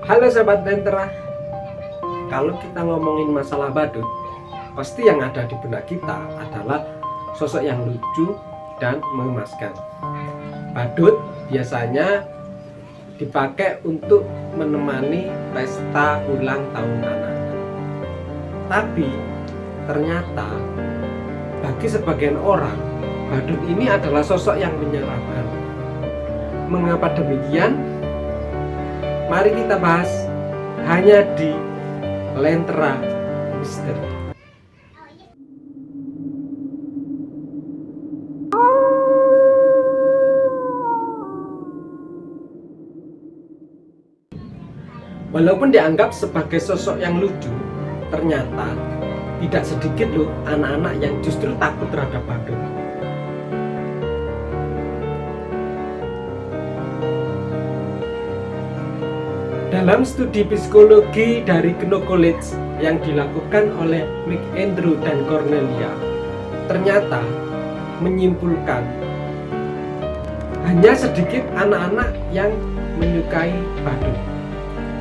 Halo sahabat Lentera, kalau kita ngomongin masalah badut, pasti yang ada di benak kita adalah sosok yang lucu dan mengemaskan. Badut biasanya dipakai untuk menemani pesta ulang tahun anak. Tapi ternyata bagi sebagian orang, badut ini adalah sosok yang menyeramkan. Mengapa demikian? Mari kita bahas hanya di Lentera Misteri. Walaupun dianggap sebagai sosok yang lucu, ternyata tidak sedikit loh anak-anak yang justru takut terhadap badut. Dalam studi psikologi dari Kno College yang dilakukan oleh McAndrew dan Cornelia, ternyata menyimpulkan hanya sedikit anak-anak yang menyukai badut.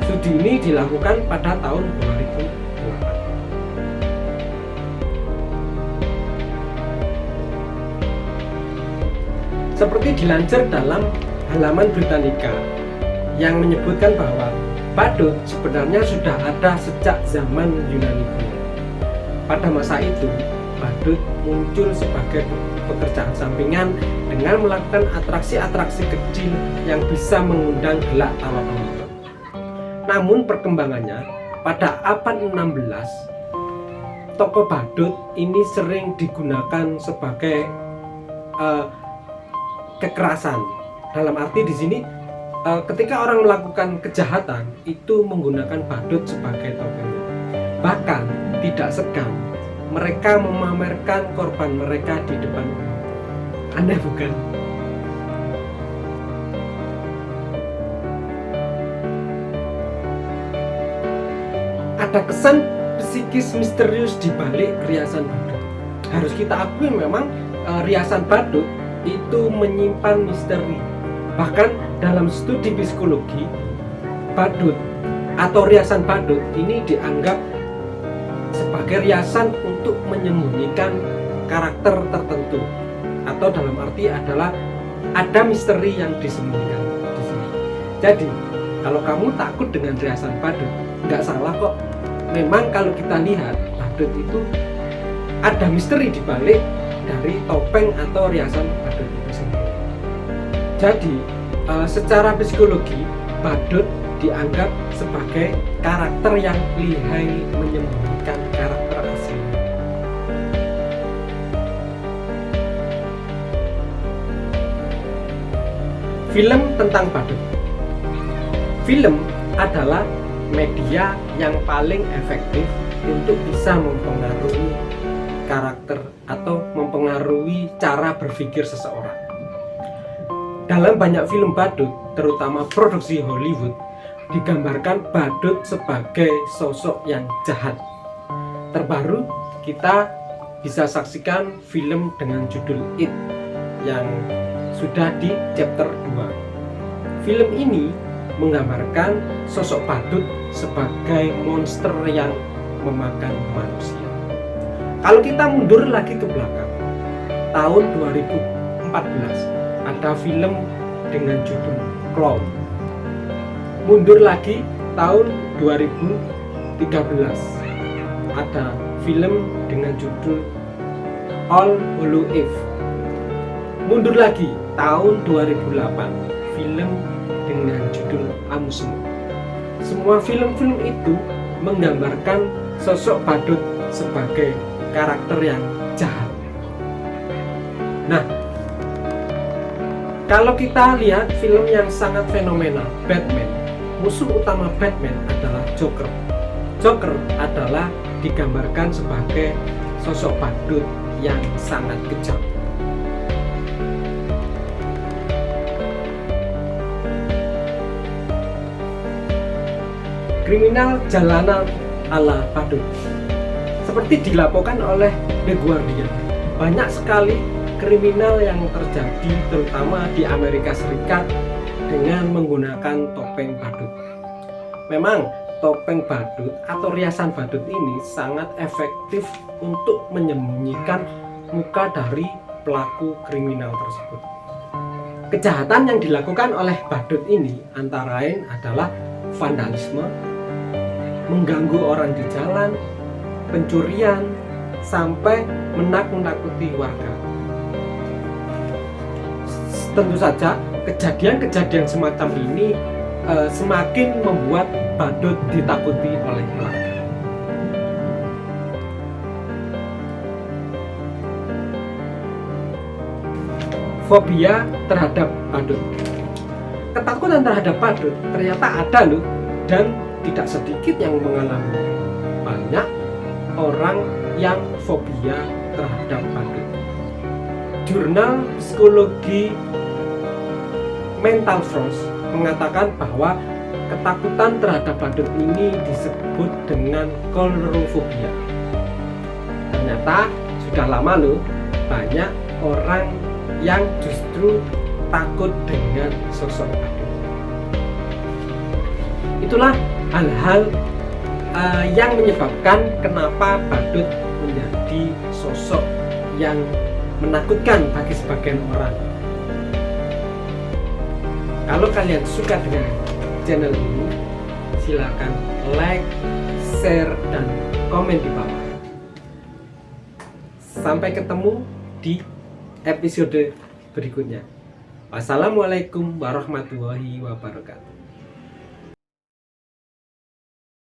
Studi ini dilakukan pada tahun 2008. Seperti dilansir dalam halaman Britannica yang menyebutkan bahwa badut sebenarnya sudah ada sejak zaman Yunani kuno. Pada masa itu, badut muncul sebagai pekerjaan sampingan dengan melakukan atraksi-atraksi kecil yang bisa mengundang gelak tawa penonton. Namun perkembangannya, pada abad 16, tokoh badut ini sering digunakan sebagai kekerasan. Dalam arti di sini ketika orang melakukan kejahatan itu menggunakan badut sebagai topengnya. Bahkan tidak segan mereka memamerkan korban mereka di depan umum. Aneh bukan? Ada kesan psikis misterius di balik riasan badut. Harus kita akui memang riasan badut itu menyimpan misteri. Bahkan dalam studi psikologi, badut atau riasan badut ini dianggap sebagai riasan untuk menyembunyikan karakter tertentu, atau dalam arti adalah ada misteri yang disembunyikan di sini. Jadi, kalau kamu takut dengan riasan badut, nggak salah kok. Memang kalau kita lihat badut itu ada misteri di balik dari topeng atau riasan badut itu sendiri. Jadi secara psikologi, badut dianggap sebagai karakter yang lihai menyembunyikan karakter asli. Film tentang badut. Film adalah media yang paling efektif untuk bisa mempengaruhi karakter atau mempengaruhi cara berpikir seseorang. Dalam banyak film badut, terutama produksi Hollywood, digambarkan badut sebagai sosok yang jahat. Terbaru, kita bisa saksikan film dengan judul It yang sudah di chapter 2. Film ini menggambarkan sosok badut sebagai monster yang memakan manusia. Kalau kita mundur lagi ke belakang, tahun 2014 ada film dengan judul Clown. Mundur lagi tahun 2013 ada film dengan judul All Hallows Eve. Mundur lagi tahun 2008 film dengan judul Amusement. Semua film-film itu menggambarkan sosok badut sebagai karakter yang jahat. Nah, kalau kita lihat film yang sangat fenomenal, Batman, musuh utama Batman adalah Joker. Joker adalah digambarkan sebagai sosok badut yang sangat kejam. Kriminal jalanan ala badut. Seperti dilaporkan oleh The Guardian, banyak sekali kriminal yang terjadi terutama di Amerika Serikat dengan menggunakan topeng badut. Memang topeng badut atau riasan badut ini sangat efektif untuk menyembunyikan muka dari pelaku kriminal tersebut. Kejahatan yang dilakukan oleh badut ini antara lain adalah vandalisme, mengganggu orang di jalan, pencurian, sampai menakut-nakuti warga. Tentu saja kejadian-kejadian semacam ini semakin membuat badut ditakuti oleh warga. Fobia terhadap badut. Ketakutan terhadap badut ternyata ada loh, dan tidak sedikit yang mengalami. Banyak orang yang fobia terhadap badut. Jurnal Psikologi Mental Force mengatakan bahwa ketakutan terhadap badut ini disebut dengan coulrophobia. Ternyata sudah lama loh banyak orang yang justru takut dengan sosok badut. Itulah hal-hal yang menyebabkan kenapa badut menjadi sosok yang menakutkan bagi sebagian orang. Kalau kalian suka dengan channel ini, silakan like, share, dan komen di bawah. Sampai ketemu di episode berikutnya. Wassalamualaikum warahmatullahi wabarakatuh.